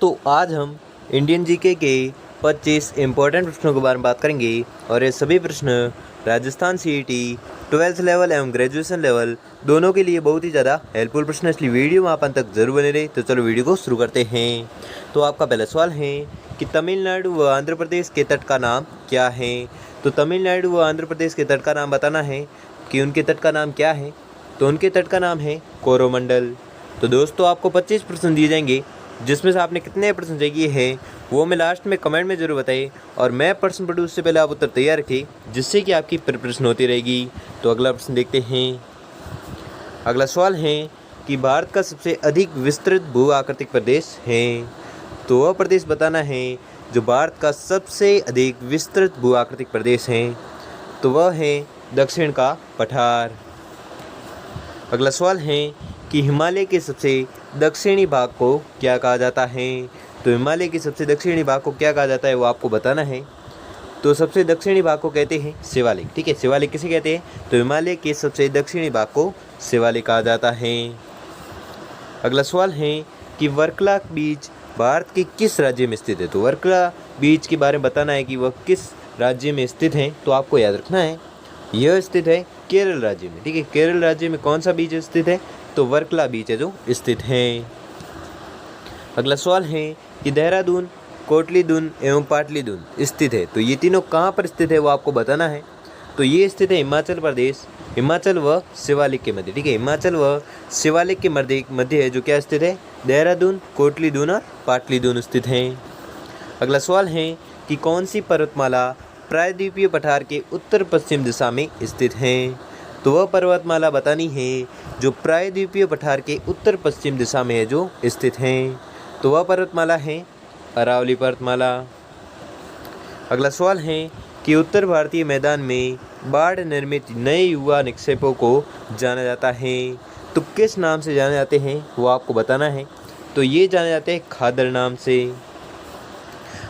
तो आज हम इंडियन जीके के 25 इम्पोर्टेंट प्रश्नों के बारे में बात करेंगे और ये सभी प्रश्न राजस्थान सीईटी 12th लेवल एवं ग्रेजुएशन लेवल दोनों के लिए बहुत ही ज़्यादा हेल्पफुल प्रश्न है, इसलिए वीडियो में आप अंत तक जरूर बने रहे। तो चलो वीडियो को शुरू करते हैं। तो आपका पहला सवाल है कि तमिलनाडु व आंध्र प्रदेश के तट का नाम क्या है। तो तमिलनाडु व आंध्र प्रदेश के तट का नाम बताना है कि उनके तट का नाम क्या है। तो उनके तट का नाम है कोरोमंडल। तो दोस्तों आपको 25 प्रश्न दिए जाएंगे, जिसमें से आपने कितने प्रश्न चाहिए हैं वो मैं लास्ट में कमेंट में ज़रूर बताइए, और मैं प्रश्न पढ़ूँ उससे पहले आप उत्तर तैयार रखिए, जिससे कि आपकी प्रिपरेशन होती रहेगी। तो अगला प्रश्न देखते हैं। अगला सवाल है कि भारत का सबसे अधिक विस्तृत भू आकृतिक प्रदेश है। तो वह प्रदेश बताना है जो भारत का सबसे अधिक विस्तृत भू आकृतिक प्रदेश है। तो वह है दक्षिण का पठार। अगला सवाल है कि हिमालय के सबसे दक्षिणी भाग को क्या कहा जाता है। तो हिमालय के सबसे दक्षिणी भाग को क्या कहा जाता है वो आपको बताना है। तो सबसे दक्षिणी भाग को कहते हैं शिवालिक। ठीक है, शिवालिक किसे कहते हैं? तो हिमालय के सबसे दक्षिणी भाग को शिवालिक कहा जाता है। अगला सवाल है कि वर्कला बीच भारत के किस राज्य में स्थित है। तो वर्कला बीच के बारे में बताना है कि वह किस राज्य में स्थित है। तो आपको याद रखना है यह स्थित है केरल राज्य में। ठीक है, केरल राज्य में कौन सा बीच स्थित है? तो वर्कला बीच है जो स्थित है। अगला सवाल है कि देहरादून, कोटलीदून एवं पाटलीदून स्थित है। तो ये तीनों कहाँ पर स्थित है वो आपको बताना है। तो ये स्थित है हिमाचल प्रदेश, हिमाचल व शिवालिक के मध्य। ठीक है, हिमाचल व शिवालिक के मध्य है जो क्या स्थित है? देहरादून, कोटलीदून और पाटलीदून स्थित है। अगला सवाल है कि कौन सी पर्वतमाला प्रायद्वीपीय पठार के उत्तर पश्चिम दिशा में स्थित है। तो वह पर्वतमाला बतानी है जो प्रायद्वीपीय पठार के उत्तर पश्चिम दिशा में है जो स्थित है। तो वह पर्वतमाला है अरावली पर्वतमाला। अगला सवाल है कि उत्तर भारतीय मैदान में बाढ़ निर्मित नए युवा निक्षेपों को जाना जाता है। तो किस नाम से जाने जाते हैं वो आपको बताना है। तो ये जाने जाते हैं खादर नाम से।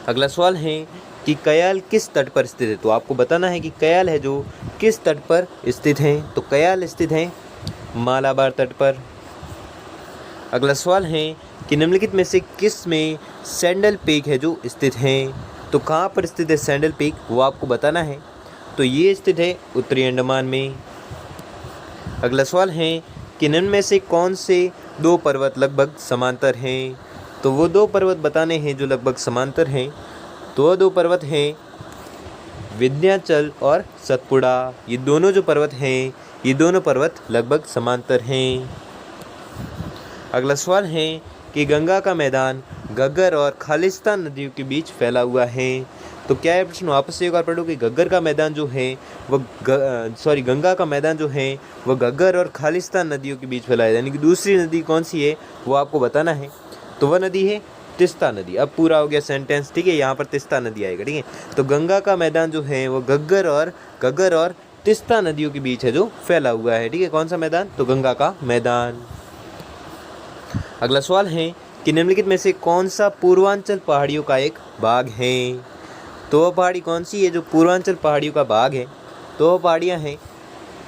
अगला सवाल है कि कयाल किस तट पर स्थित है। तो आपको बताना है कि कयाल है जो किस तट पर स्थित है। तो कयाल स्थित है मालाबार तट पर। अगला सवाल है कि निम्नलिखित में से किस में सैंडल पीक है जो स्थित है। तो कहाँ पर स्थित है सैंडल पीक वो आपको बताना है। तो ये स्थित है उत्तरी अंडमान में। अगला सवाल है कि निम्न में से कौन से दो पर्वत लगभग समांतर हैं। तो वो दो पर्वत बताने हैं जो लगभग समांतर हैं। तो वह दो पर्वत हैं विंध्याचल और सतपुड़ा। ये दोनों जो पर्वत हैं ये दोनों पर्वत लगभग समांतर हैं। अगला सवाल है कि गंगा का मैदान घग्गर और खालिस्तान नदियों के बीच फैला हुआ है। तो क्या है प्रश्न वापस से एक बार पढ़ो कि घग्गर का मैदान जो है वह गंगा का मैदान जो है वह घग्गर और खालिस्तान नदियों के बीच फैला है, यानी कि दूसरी नदी कौन सी है वो आपको बताना है। तो वह नदी है तिस्ता नदी। अब पूरा हो गया सेंटेंस। ठीक है, यहाँ पर तिस्ता नदी आएगा। ठीक है, तो गंगा का मैदान जो है वो घग्गर और तिस्ता नदियों के बीच है जो फैला हुआ है। ठीक है, कौन सा मैदान? तो गंगा का मैदान। अगला सवाल है कि निम्नलिखित में से कौन सा पूर्वांचल पहाड़ियों का एक भाग है। तो वह पहाड़ी कौन सी है जो पूर्वांचल पहाड़ियों का भाग है? तो वह पहाड़ियाँ हैं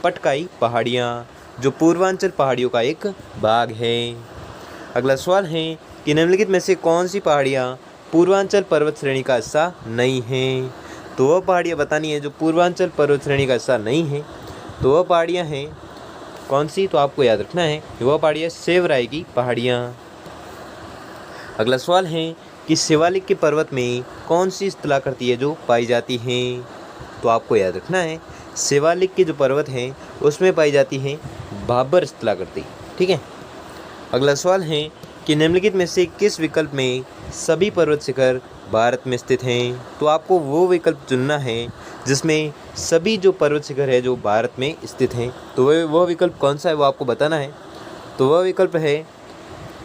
पटकाई पहाड़ियाँ, जो पूर्वांचल पहाड़ियों का एक भाग है। अगला सवाल है कि निम्नलिखित में से कौन सी पहाड़ियाँ पूर्वांचल पर्वत श्रेणी का हिस्सा नहीं हैं। तो वह पहाड़ियाँ बतानी है जो पूर्वांचल पर्वत श्रेणी का हिस्सा नहीं है। तो वह पहाड़ियाँ हैं कौन सी? तो आपको याद रखना है वह पहाड़ियाँ सेवराई की पहाड़ियाँ। अगला सवाल है कि शिवालिक के पर्वत में कौन सी स्थलाकृति है जो पाई जाती हैं। तो आपको याद रखना है शिवालिक के जो पर्वत हैं उसमें पाई जाती है भाबर स्थलाकृति। ठीक है, अगला सवाल है कि निम्नलिखित में से किस विकल्प में सभी पर्वत शिखर भारत में स्थित हैं। तो आपको वो विकल्प चुनना है जिसमें सभी जो पर्वत शिखर है जो भारत में स्थित हैं। तो वह विकल्प कौन सा है वो आपको बताना है। तो वह विकल्प है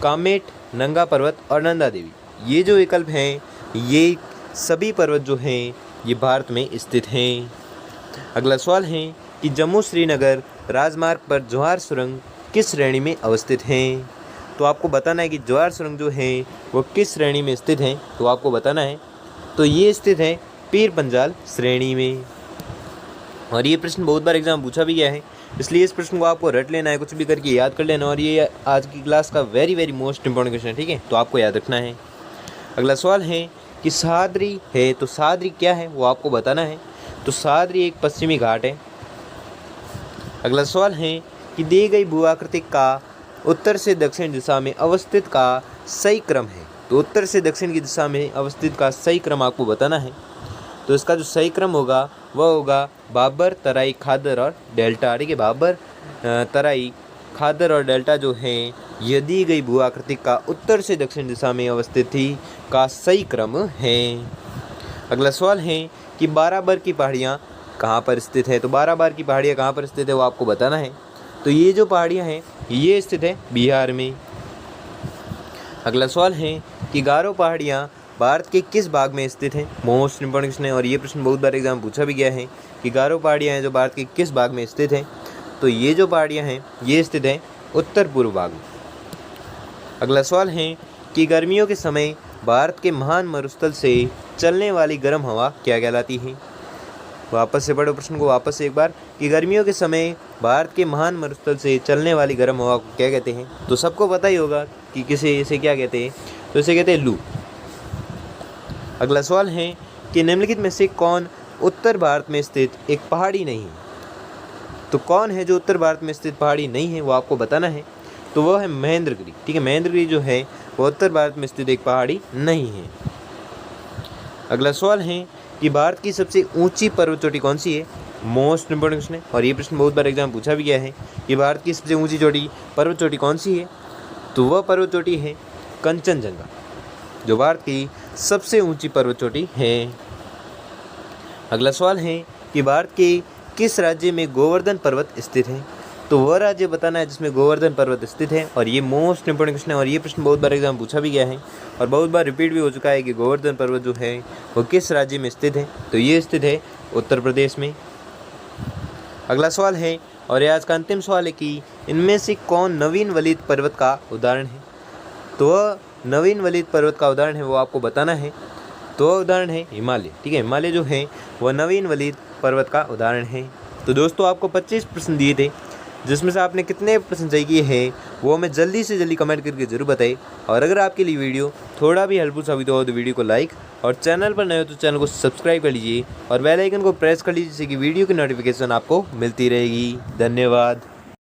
कामेट, नंगा पर्वत और नंदा देवी। ये जो विकल्प हैं ये सभी पर्वत जो हैं ये भारत में स्थित हैं। अगला सवाल है कि जम्मू श्रीनगर राजमार्ग पर जवाहर सुरंग किस श्रेणी में अवस्थित हैं। तो आपको बताना है कि जवाहर सुरंग जो है वो किस श्रेणी में स्थित है। तो आपको बताना है तो ये स्थित है पीर पंजाल श्रेणी में। और ये प्रश्न बहुत बार एग्जाम पूछा भी गया है, इसलिए इस प्रश्न को आपको रट लेना है, कुछ भी करके याद कर लेना। और ये आज की क्लास का वेरी मोस्ट इंपॉर्टेंट क्वेश्चन है। ठीक है, तो आपको याद रखना है। अगला सवाल है कि सह्याद्री है तो सह्याद्री क्या है वो आपको बताना है। तो सह्याद्री एक पश्चिमी घाट है। अगला सवाल है कि दी गई भूआकृति का उत्तर से दक्षिण दिशा में अवस्थित का सही क्रम है। तो उत्तर से दक्षिण की दिशा में अवस्थित का सही क्रम आपको बताना है। तो इसका जो सही क्रम होगा वह होगा बाबर, तराई, खादर और डेल्टा। ठीक है, बाबर, तराई, खादर और डेल्टा जो हैं यह दी गई भूआकृति का उत्तर से दक्षिण दिशा में अवस्थित थी का सही क्रम है। अगला सवाल है कि बाराबर की पहाड़ियाँ कहाँ पर स्थित है। तो बाराबर की पहाड़ियाँ कहाँ पर स्थित है वो आपको बताना है। तो ये जो पहाड़ियाँ हैं ये स्थित है बिहार में। अगला सवाल है कि गारो पहाड़ियाँ भारत के किस भाग में स्थित हैं। मोस्ट इंपॉर्टेंट क्वेश्चन है और ये प्रश्न बहुत बार एग्जाम पूछा भी गया है कि गारो पहाड़ियाँ हैं जो भारत के किस भाग में स्थित हैं। तो ये जो पहाड़ियाँ हैं ये स्थित हैं उत्तर पूर्व भाग में। अगला सवाल है कि गर्मियों के समय भारत के महान मरुस्थल से चलने वाली गर्म हवा क्या कहलाती है। वापस से पढ़ो प्रश्न को वापस से एक बार कि गर्मियों के समय भारत के महान मरुस्थल से चलने वाली गर्म हवा को क्या कहते हैं। तो सबको पता ही होगा कि किसे इसे क्या कहते हैं। तो इसे कहते हैं लू। अगला सवाल है कि निम्नलिखित में से कौन उत्तर भारत में स्थित एक पहाड़ी नहीं है। तो कौन है जो उत्तर भारत में स्थित पहाड़ी नहीं है वो आपको बताना है। तो वह है महेंद्रगिरी। ठीक है, महेंद्रगिरी जो है वो उत्तर भारत में स्थित एक पहाड़ी नहीं है। अगला सवाल है कि भारत की सबसे ऊंची पर्वत चोटी कौन सी है। मोस्ट इंपोर्टेंट क्वेश्चन है और ये प्रश्न बहुत बार एग्जाम पूछा भी गया है कि भारत की सबसे ऊंची चोटी पर्वत चोटी कौन सी है। तो वह पर्वत चोटी है कंचनजंगा, जो भारत की सबसे ऊंची पर्वत चोटी है। अगला सवाल है कि भारत के किस राज्य में गोवर्धन पर्वत स्थित है। तो वह राज्य बताना है जिसमें गोवर्धन पर्वत स्थित है और ये मोस्ट इंपोर्टेंट क्वेश्चन है और ये प्रश्न बहुत बार एग्जाम पूछा भी गया है और बहुत बार रिपीट भी हो चुका है कि गोवर्धन पर्वत जो है वो किस राज्य में स्थित है। तो ये स्थित है उत्तर प्रदेश में। अगला सवाल है और ये आज का अंतिम सवाल है कि इनमें से कौन नवीन वलित पर्वत का उदाहरण है। तो वह नवीन वलित पर्वत का उदाहरण है वो आपको बताना है। तो वह उदाहरण है हिमालय। ठीक है, हिमालय जो है वह नवीन वलित पर्वत का उदाहरण है। तो दोस्तों आपको 25 प्रश्न दिए थे जिसमें से आपने कितने प्रश्न सही किए हैं वो हमें जल्दी से जल्दी कमेंट करके जरूर बताएं। और अगर आपके लिए वीडियो थोड़ा भी हेल्पफुल साबित हो तो वीडियो को लाइक और चैनल पर नए हो तो चैनल को सब्सक्राइब कर लीजिए और बेल आइकन को प्रेस कर लीजिए जिससे कि वीडियो की नोटिफिकेशन आपको मिलती रहेगी। धन्यवाद।